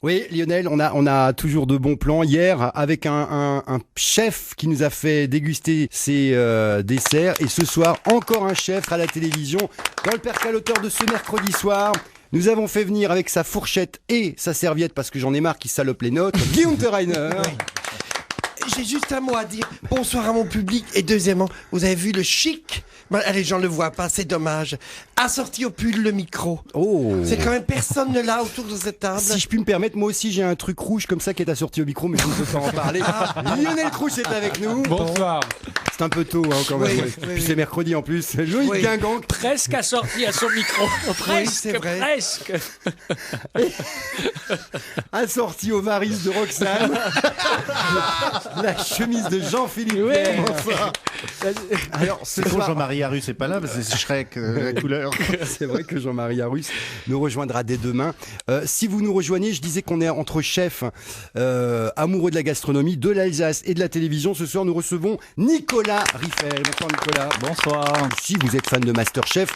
Oui, Lionel, on a toujours de bons plans. Hier, avec un chef qui nous a fait déguster ses desserts. Et ce soir, encore un chef à la télévision. Dans le percaloteur de ce mercredi soir, nous avons fait venir avec sa fourchette et sa serviette, parce que j'en ai marre qu'il salope les notes, Guy Unterreiner. J'ai juste un mot à dire. Bonsoir à mon public. Et deuxièmement, vous avez vu le chic? Les gens ne le voient pas, c'est dommage. Assorti au pull le micro. Oh. C'est quand même personne ne l'a autour de cette table. Si je puis me permettre, moi aussi j'ai un truc rouge comme ça qui est assorti au micro, mais je ne peux pas en parler. Lionel Crouch est avec nous. Bonsoir. C'est un peu tôt quand même. Oui, Puis oui. c'est mercredi en plus. Loïc Oui. Guingamp. Presque assorti à son micro. Presque, c'est vrai. presque. Assorti aux varices de Roxane. La chemise de Jean-Philippe Oui. Pierre. Bonsoir. Alors ce C'est bon, soir, Jean-Marie Arus c'est pas là, parce que c'est Shrek, la couleur. c'est vrai que Jean-Marie Arus nous rejoindra dès demain. Si vous nous rejoignez, je disais qu'on est entre chefs amoureux de la gastronomie, de l'Alsace et de la télévision. Ce soir, nous recevons Nicolas Riffel. Bonsoir Nicolas. Bonsoir. Si vous êtes fan de MasterChef,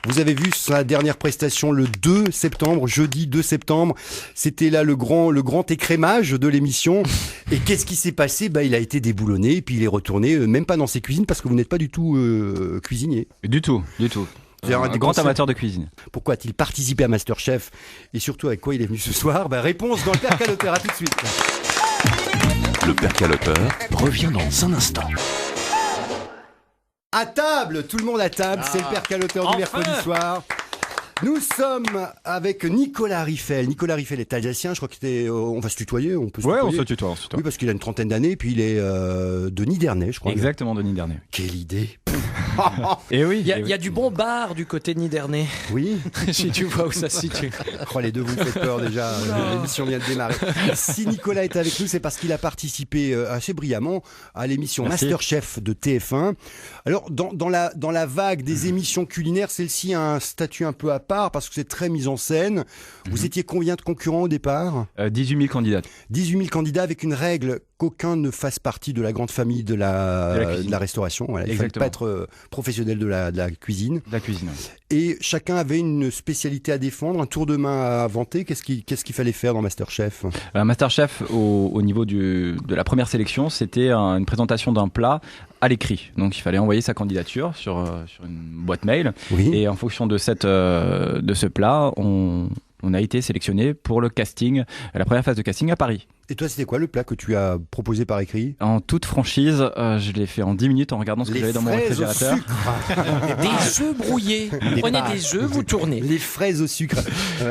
vous avez vu sa dernière prestation le 2 septembre, jeudi 2 septembre. C'était là le grand écrémage de l'émission. Et qu'est-ce qui s'est passé ? Il a été déboulonné et puis il est retourné, même pas dans ses cuisines, parce que vous n'êtes pas du tout cuisinier. Du tout. Vous avez Un grand amateur de cuisine. Pourquoi a-t-il participé à MasterChef ? Et surtout, avec quoi il est venu ce soir ? Réponse dans le percaloteur. À tout de suite. Le percaloteur revient dans un instant. À table, tout le monde à table, c'est le percaloteur du mercredi soir. Nous sommes avec Nicolas Riffel. Nicolas Riffel est alsacien, je crois on va se tutoyer, on peut se Ouais, tutoyer. on se tutoie. Oui, parce qu'il a une trentaine d'années, puis il est de Nidernais, je crois. Exactement, Denis dernier. Quelle idée. Et oui. Il y a du bon bar du côté de Nidernais. Oui. Si tu vois où ça se situe. Les deux vous me faites peur déjà, l'émission vient de démarrer. Si Nicolas est avec nous, c'est parce qu'il a participé assez brillamment à l'émission Merci. Masterchef de TF1. Alors, dans la vague des émissions culinaires, celle-ci a un statut un peu à part parce que c'est très mise en scène. Vous étiez combien de concurrents au départ ? 18 000 candidats. 18 000 candidats avec une règle qu'aucun ne fasse partie de la grande famille de la restauration. Voilà, il ne fallait Exactement. pas être professionnel de la cuisine. De la cuisine. Et chacun avait une spécialité à défendre, un tour de main à inventer. Qu'est-ce qu'il fallait faire dans Masterchef ? Masterchef, au niveau de la première sélection, c'était une présentation d'un plat à l'écrit. Donc il fallait envoyer sa candidature sur une boîte mail. Oui. Et en fonction de ce plat, on a été sélectionné pour le casting, la première phase de casting à Paris. Et toi, c'était quoi le plat que tu as proposé par écrit ? En toute franchise, je l'ai fait en 10 minutes en regardant ce que j'avais dans mon fraises au réfrigérateur. sucre. Des œufs brouillés. Vous prenez des œufs, vous tournez. Les fraises au sucre.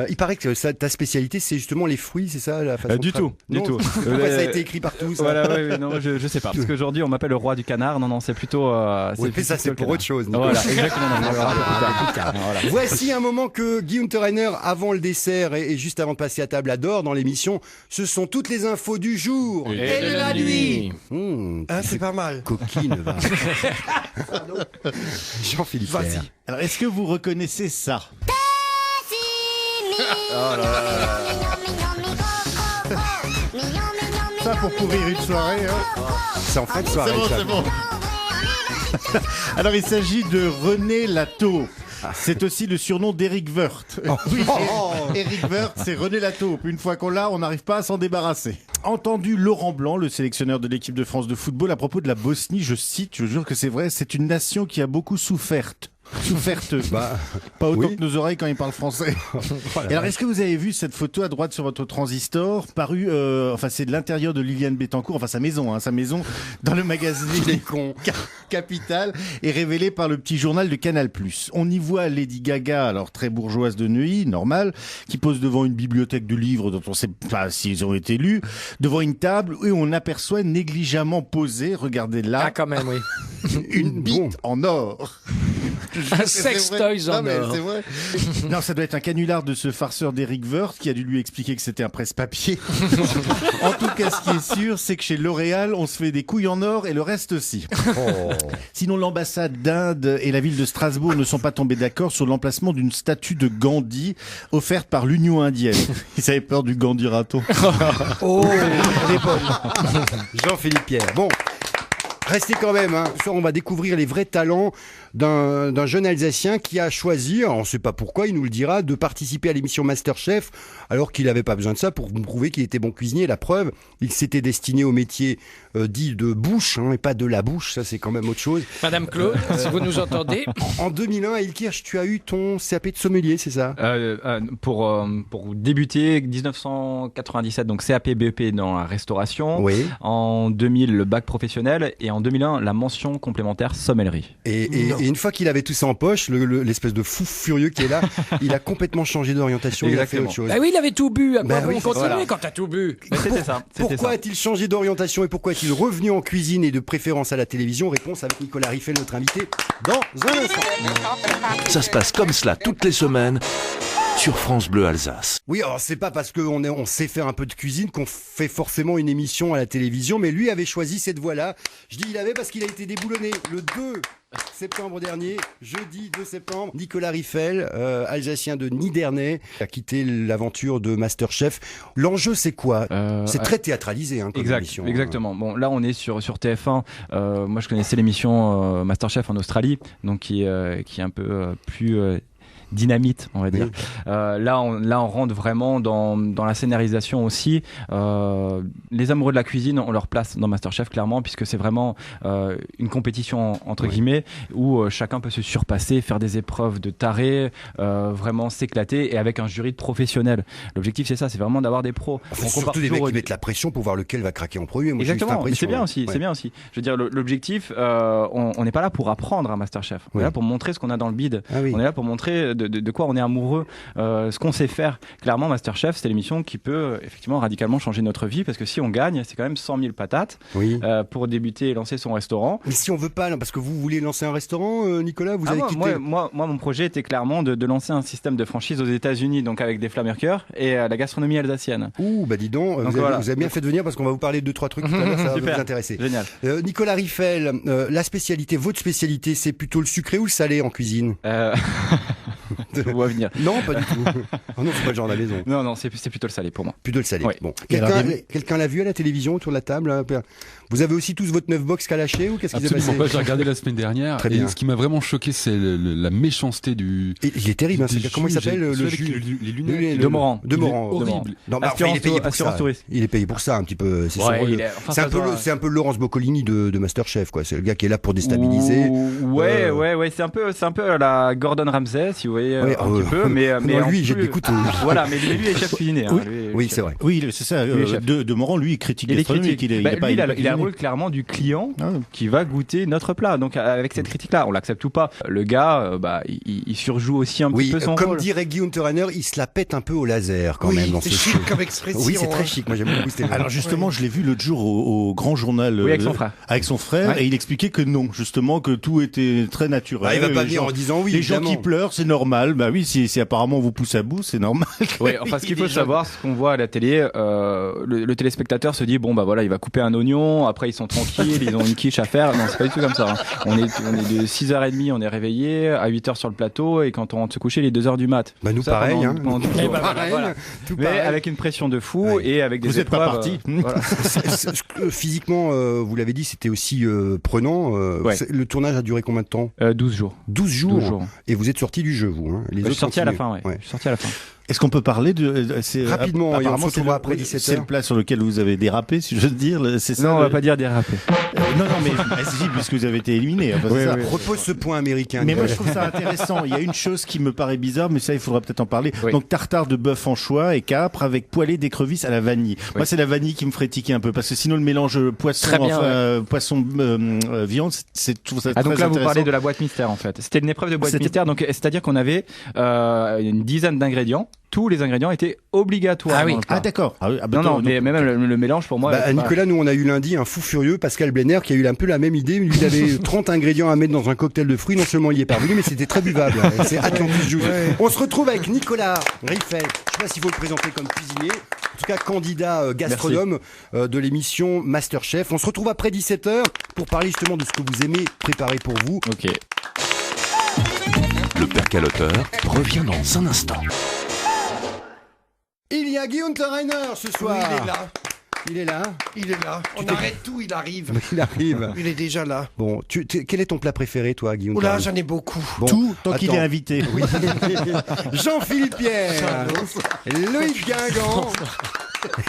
Il paraît que ta spécialité, c'est justement les fruits, c'est ça la façon Du de tout, Non. du tout. Pourquoi ça a été écrit partout ça ? Voilà, ouais, non, je sais pas. Parce qu'aujourd'hui, on m'appelle le roi du canard. Non, c'est plutôt. Oui, mais ça, c'est pour autre chose. Nicolas. Voilà, exactement. On en parlera plus tard. Voilà. Voici un moment que Guy Unterreiner, avant le dessert et juste avant de passer à table, adore dans l'émission. Ce sont toutes les infos du jour. Et de la nuit. C'est pas mal. Coquine, va. Jean-Philippe Vas-y. Pierre. Alors, est-ce que vous reconnaissez ça ? Ça pour couvrir une soirée, hein. C'est en fin de soirée. ça. C'est bon. Alors, il s'agit de René Lataupe. C'est aussi le surnom d'Éric Woerth. Oui, Éric Woerth, c'est René Lataupe. Une fois qu'on l'a, on n'arrive pas à s'en débarrasser. Entendu Laurent Blanc, le sélectionneur de l'équipe de France de football, à propos de la Bosnie, je cite, je jure que c'est vrai, c'est une nation qui a beaucoup souffert. Pas autant oui. que nos oreilles quand ils parlent français. Et alors, est-ce que vous avez vu cette photo à droite sur votre transistor parue, c'est de l'intérieur de Liliane Bettencourt, sa maison dans le magazine Capital et révélée par le petit journal de Canal+. On y voit Lady Gaga, alors très bourgeoise de Neuilly, normal, qui pose devant une bibliothèque de livres dont on ne sait pas s'ils ont été lus, devant une table où on aperçoit négligemment posée, regardez là, Ah, quand même, oui. une bite en or. Un sextoys en or. C'est vrai. Non, ça doit être un canular de ce farceur d'Éric Woerth qui a dû lui expliquer que c'était un presse-papier. En tout cas, ce qui est sûr, c'est que chez L'Oréal, on se fait des couilles en or et le reste aussi. Sinon, l'ambassade d'Inde et la ville de Strasbourg ne sont pas tombés d'accord sur l'emplacement d'une statue de Gandhi offerte par l'Union indienne. Ils avaient peur du Gandhi raton. Oh, elle est bonne. Jean-Philippe Pierre. Bon. Restez quand même, ce soir on va découvrir les vrais talents d'un jeune Alsacien qui a choisi, on ne sait pas pourquoi, il nous le dira, de participer à l'émission Masterchef, alors qu'il n'avait pas besoin de ça pour nous prouver qu'il était bon cuisinier. La preuve, il s'était destiné au métier dit de bouche, et pas de la bouche, ça c'est quand même autre chose. Madame Claude, si vous nous entendez. En 2001, à Ilkirch, tu as eu ton CAP de sommelier, c'est ça? Pour débuter, 1997, donc CAP BEP dans la restauration. Oui. En 2000, le bac professionnel. Et en 2001, la mention complémentaire sommellerie. Et une fois qu'il avait tout ça en poche, l'espèce de fou furieux qui est là, il a complètement changé d'orientation. Il a fait autre chose. Ah oui, il avait tout bu. À quoi oui, continuer voilà. quand t'as tout bu? C'était ça. Pourquoi a-t-il changé d'orientation et pourquoi est-il revenu en cuisine et de préférence à la télévision? Réponse avec Nicolas Riffel, notre invité, dans un instant. Ça se passe comme cela toutes les semaines sur France Bleu Alsace. Oui, alors c'est pas parce qu'on sait faire un peu de cuisine qu'on fait forcément une émission à la télévision, mais lui avait choisi cette voie-là. Je dis il avait parce qu'il a été déboulonné le 2 septembre dernier, jeudi 2 septembre. Nicolas Riffel, Alsacien de Nidernais, a quitté l'aventure de Masterchef. L'enjeu, c'est quoi? C'est très théâtralisé comme émission. Exactement. Bon, là, on est sur TF1. Moi, je connaissais l'émission Masterchef en Australie, donc qui est un peu plus dynamite, on va dire. Oui. Là, on rentre vraiment dans la scénarisation aussi. Les amoureux de la cuisine ont leur place dans Masterchef, clairement, puisque c'est vraiment une compétition entre guillemets où chacun peut se surpasser, faire des épreuves de taré, vraiment s'éclater, et avec un jury de professionnels. L'objectif, c'est ça, c'est vraiment d'avoir des pros. Enfin, surtout des mecs qui mettent la pression pour voir lequel va craquer en premier. Moi, exactement, mais c'est bien aussi. C'est bien aussi. Je veux dire, l'objectif, on n'est pas là pour apprendre à Masterchef. On est là pour montrer ce qu'on a dans le bide. On est là pour montrer de quoi on est amoureux, ce qu'on sait faire. Clairement, Masterchef, c'est l'émission qui peut effectivement radicalement changer notre vie, parce que si on gagne, c'est quand même 100 000 patates pour débuter et lancer son restaurant. Mais si on veut pas, parce que vous voulez lancer un restaurant, Nicolas, vous avez quitté... Moi, mon projet était clairement de lancer un système de franchise aux États-Unis, donc avec des Flamerkeurs et la gastronomie alsacienne. Ouh, bah dis donc, vous avez bien fait de venir, parce qu'on va vous parler de 2-3 trucs tout à l'heure, ça va vous intéresser. Génial. Nicolas Riffel, votre spécialité, c'est plutôt le sucré ou le salé en cuisine? Je vois venir. Non, pas du tout. Oh non, c'est pas le genre de la maison. Non, c'est plutôt le salé pour moi. Plutôt le salé. Ouais. Bon. Quelqu'un l'a vu à la télévision autour de la table? Vous avez aussi tous votre 9 box qu'a lâché ou qu'est-ce qui s'est passé? Absolument pas, j'ai regardé la semaine dernière. Très bien. Et ce qui m'a vraiment choqué, c'est la méchanceté du. Et il est terrible, comment il s'appelle le jus? Les lunettes. De Morand. Horrible. Non, enfin, il est payé pour ça. Il est payé pour ça un petit peu. C'est un peu le Laurence Boccolini de Masterchef, quoi. C'est le gars qui est là pour déstabiliser. Ouais. C'est un peu la Gordon Ramsay, si vous voyez un petit peu. Mais lui, il jette des couteaux. Voilà, mais lui est chef cuisinier. Oui, c'est vrai. Oui, c'est ça. De Morand, lui, il critique gastronomique. Il a le rôle clairement du client qui va goûter notre plat. Donc avec cette critique-là, on l'accepte ou pas. Le gars, il surjoue aussi un petit peu son rôle. Comme dirait Guy Unterreiner, il se la pète un peu au laser quand même. C'est chic comme expression. Oui, c'est très chic. Moi, j'aime beaucoup cette expression. Alors justement, je l'ai vu l'autre jour au Grand Journal. Avec son frère. Et il expliquait que non, justement, que tout était très naturel. Il va pas venir en disant oui. Les gens qui pleurent, c'est normal. Bah oui, si apparemment on vous pousse à bout, c'est normal. Oui, enfin, ce qu'il faut savoir, ce qu'on voit à la télé, le téléspectateur se dit bon bah voilà, il va couper un oignon, après ils sont tranquilles, ils ont une quiche à faire. Non, c'est pas du tout comme ça. On est de 6h30, on est réveillé, à 8h sur le plateau, et quand on rentre se coucher, il est 2h du mat. Bah nous pareil, Mais avec une pression de fou et avec des vous épreuves. Vous êtes pas parti. Physiquement, vous l'avez dit, c'était aussi prenant. Le tournage a duré combien de temps? 12 jours. 12 jours. Et vous êtes sorti du jeu, vous, hein? Je suis sorti à la fin, Je suis sorti à la fin. Est-ce qu'on peut parler rapidement, apparemment, c'est le plat sur lequel vous avez dérapé, si j'ose dire. C'est ça, non, on va pas dire déraper. Non, mais si, puisque vous avez été éliminé. Repose ce point américain. Mais moi, je trouve ça intéressant. Il y a une chose qui me paraît bizarre, mais ça, il faudra peut-être en parler. Donc, tartare de bœuf anchois et capre avec poêlée d'écrevisse à la vanille. Moi, c'est la vanille qui me ferait tiquer un peu, parce que sinon, le mélange poisson viande, c'est tout ça. Ah, donc là, vous parlez de la boîte mystère, en fait. C'était une épreuve de boîte mystère. Donc, c'est-à-dire qu'on avait une dizaine d'ingrédients. Tous les ingrédients étaient obligatoires. Ah d'accord. Non, mais même le mélange pour moi. Nicolas, nous on a eu lundi un fou furieux, Pascal Blenner, qui a eu un peu la même idée. Lui, il avait 30 ingrédients à mettre dans un cocktail de fruits. Non seulement il y est parvenu, mais c'était très buvable. C'est Atlantis Juice. On se retrouve avec Nicolas Riffel. Je sais pas s'il faut le présenter comme cuisinier. En tout cas, candidat gastronome de l'émission Masterchef. On se retrouve après 17h pour parler justement de ce que vous aimez préparer pour vous. Ok. Le percaloteur revient dans un instant. Il y a Guy Unterreiner ce soir. Oui, il est là. Il est là. Il est là. On arrête tout, il arrive. Il arrive. Il est déjà là. Bon, quel est ton plat préféré, toi, Guillaume? Oula, j'en ai beaucoup. Bon, Tout, tant qu'il attends. est invité. Oui. Jean-Philippe Pierre, Loïc Guingamp,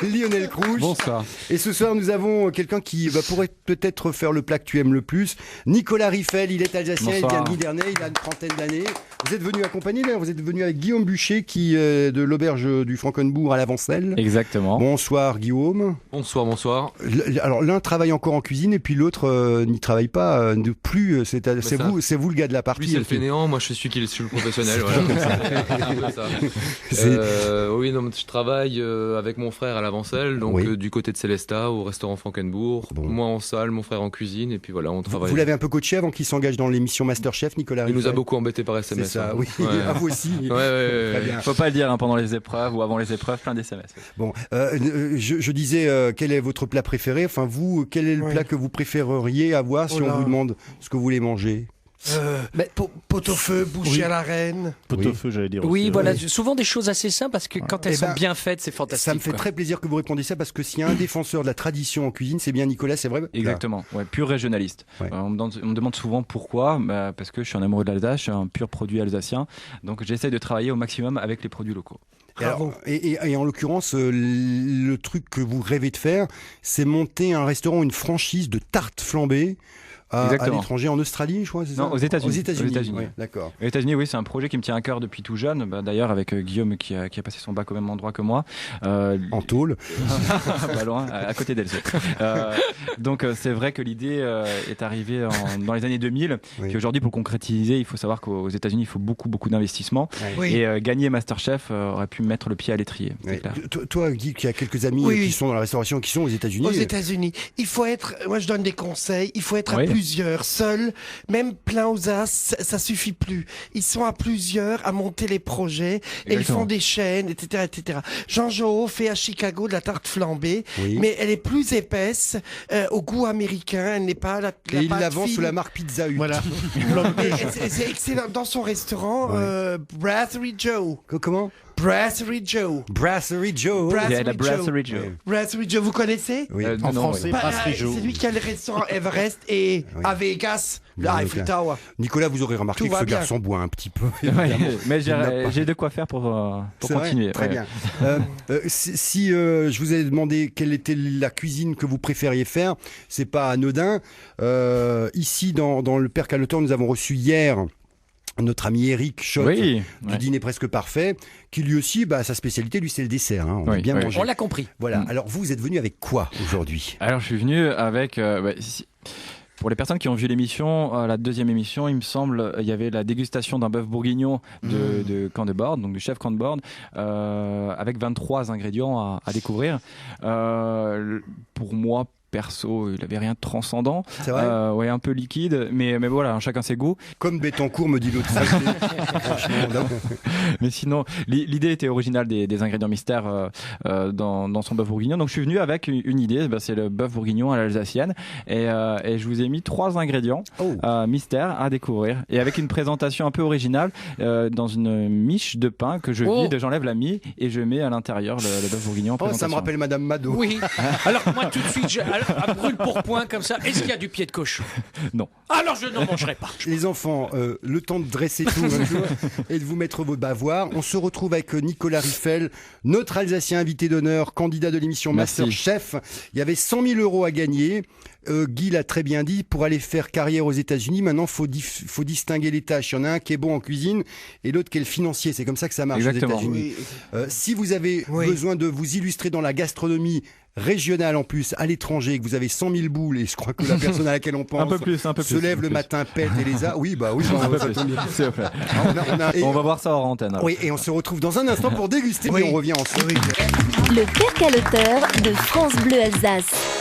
Lionel Crouch. Bonsoir. Et ce soir, nous avons quelqu'un qui pourrait peut-être faire le plat que tu aimes le plus. Nicolas Riffel, il est alsacien, Bonsoir. il vient de Nidernais, il a une trentaine d'années. Vous êtes venu accompagner, d'ailleurs, vous êtes venu avec Guillaume Bûcher, qui est de l'auberge du Frankenbourg à l'Avancelle. Exactement. Bonsoir Guillaume. Bonsoir, bonsoir. Alors l'un travaille encore en cuisine et puis l'autre n'y travaille pas, ne plus. C'est ça. vous le gars de la partie. Lui, c'est le aussi. fainéant, moi, je suis qui suis le professionnel. Voilà. C'est un peu ça. Oui, non, je travaille avec mon frère à l'Avancelle, donc Oui. du côté de Célestat, au restaurant Frankenbourg. Bon. Moi en salle, mon frère en cuisine, et puis voilà, on travaille. Vous l'avez un peu coaché avant qu'il s'engage dans l'émission Masterchef, Nicolas Il nous a Riffel. beaucoup embêté par C'est SMS. ça, hein. oui. Ouais. À vous aussi. Ouais. Très bien. Faut pas le dire hein, pendant les épreuves ou avant les épreuves, plein d'SMS. Bon, je disais, quel est votre plat préféré? Enfin, vous, quel est le Ouais. plat que vous préféreriez avoir si Oh là. on vous demande ce que vous voulez manger? Pot-au-feu, boucher Oui. à la reine. Pot-au-feu, j'allais dire. Oui, aussi. voilà, souvent des choses assez simples parce que quand elles Eh sont ben, bien faites, c'est fantastique. Ça me fait quoi. très plaisir que vous répondiez ça parce que s'il y a un défenseur de la tradition en cuisine, c'est bien Nicolas, c'est vrai? Exactement, ouais, pur régionaliste. Ouais. On me demande souvent pourquoi, parce que je suis un amoureux de l'Alsace, je suis un pur produit alsacien, donc j'essaye de travailler au maximum avec les produits locaux. Et, alors, et en l'occurrence, le truc que vous rêvez de faire, c'est monter un restaurant, une franchise de tartes flambées à Exactement. l'étranger, en Australie, je crois, c'est ça? Non, aux États-Unis. Aux États-Unis, Aux États-Unis. ouais, d'accord. Aux États-Unis, oui, c'est un projet qui me tient à cœur depuis tout jeune. D'ailleurs, avec Guillaume qui a passé son bac au même endroit que moi. En tôle. Pas loin, à côté d'Elze. Donc, c'est vrai que l'idée est arrivée dans les années 2000. Oui. Puis aujourd'hui, pour le concrétiser, il faut savoir qu'aux États-Unis, il faut beaucoup d'investissement. Oui. Et gagner Masterchef aurait pu mettre le pied à l'étrier. c'est Ouais. clair. Toi, Guy, qui a quelques amis Oui, qui oui. sont dans la restauration, qui sont aux États-Unis. Aux États-Unis, il faut être. Moi, je donne des conseils. Il faut être à Oui. plusieurs. Seul, même plein aux as, ça suffit plus. Ils sont à plusieurs à monter les projets et ils Exactement. font des chaînes, etc., etc. Jean Joho fait à Chicago de la tarte flambée, Oui. mais elle est plus épaisse, au goût américain. Elle n'est pas la. Et il pâte la vend fine. sous la marque Pizza Hut. Voilà. Mais c'est excellent. Dans son restaurant, Brasserie Joe. Comment? Brasserie Joe. Brasserie Joe. Brasserie Il y a la Joe. Brasserie Joe. Brasserie Joe, vous connaissez? Oui. En Non, français, oui. Brasserie Joe. C'est lui qui a le restaurant Everest et Oui. à Vegas, Oui, la donc, Eiffel Tower. Nicolas, vous aurez remarqué Tout que va ce bien. garçon boit un petit peu. Ouais, évidemment. mais Il n'a pas- j'ai de quoi faire pour C'est vrai. continuer. Très ouais. bien. Si je vous ai demandé quelle était la cuisine que vous préfériez faire, c'est pas anodin. Ici, dans le Père Caloteur, nous avons reçu hier notre ami Eric Schott Oui, du ouais. Dîner Presque Parfait, qui lui aussi, sa spécialité, lui, c'est le dessert. Hein. On a Oui, bien oui. mangé. On l'a compris. Voilà. Alors, vous êtes venu avec quoi aujourd'hui? Alors, je suis venu avec. Pour les personnes qui ont vu l'émission, la deuxième émission, il me semble, il y avait la dégustation d'un bœuf bourguignon de Candebord, donc du chef Candebord, avec 23 ingrédients à découvrir. Pour moi, perso, il avait rien de transcendant. C'est vrai? Ouais, un peu liquide, mais voilà, chacun ses goûts. Comme Bettencourt me dit l'autre fois. Franchement, non. Mais sinon, l'idée était originale des ingrédients mystères dans son bœuf bourguignon. Donc je suis venu avec une idée, c'est le bœuf bourguignon à l'alsacienne. Et je vous ai mis 3 ingrédients mystères à découvrir. Et avec une présentation un peu originale dans une miche de pain que je vide, j'enlève la mie et je mets à l'intérieur le bœuf bourguignon en Oh, ça me présentation. rappelle Madame Mado. Oui. Alors moi tout de suite, à brûle pour point comme ça, est-ce qu'il y a du pied de cochon? Non. Alors je n'en mangerai pas. Les enfants, le temps de dresser tout un jour et de vous mettre vos bavoirs. On se retrouve avec Nicolas Riffel, notre Alsacien invité d'honneur, candidat de l'émission Merci. Masterchef. Il y avait 100 000 euros à gagner. Guy l'a très bien dit, pour aller faire carrière aux États-Unis, maintenant faut distinguer les tâches. Il y en a un qui est bon en cuisine et l'autre qui est le financier. C'est comme ça que ça marche Exactement. aux États-Unis. Oui. Si vous avez besoin de vous illustrer dans la gastronomie régionale en plus, à l'étranger, que vous avez 100 000 boules, et je crois que la personne à laquelle on pense Un peu plus. se lève le matin, pète et les a. Oui, oui. Un peu ça plus. tombe bien. S'il vous plaît. Et- On va voir ça hors antenne. alors. oui, et on se retrouve dans un instant pour déguster, mais on revient ensuite. Le Père Caloteur de France Bleu Alsace.